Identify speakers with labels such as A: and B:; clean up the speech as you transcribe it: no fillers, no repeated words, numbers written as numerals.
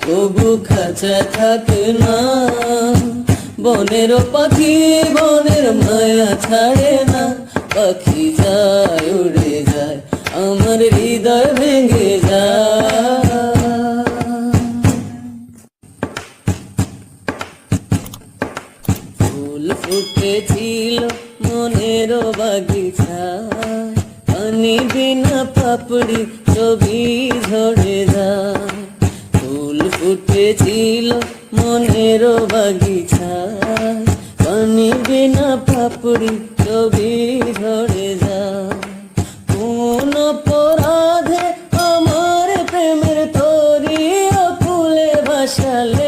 A: তবু খাঁচা থাকে না। বনের পাখি বনের মায়া ছাড়ে না, পাখি যায় উড়ে যায়, আমার হৃদয় ভেঙে যায়। ফুল ফুটেছিল মনের বাগিচায়, পানি বিনা পাপড়ি ছবি ঝরে যায়। ফুল ফুটেছিল মনের বাগিচায়, পানি বিনা পাপড়ি ছবি ঝরে যায়। কোন অপরাধে আমার প্রেমের তরি ফুলে ভাসালে,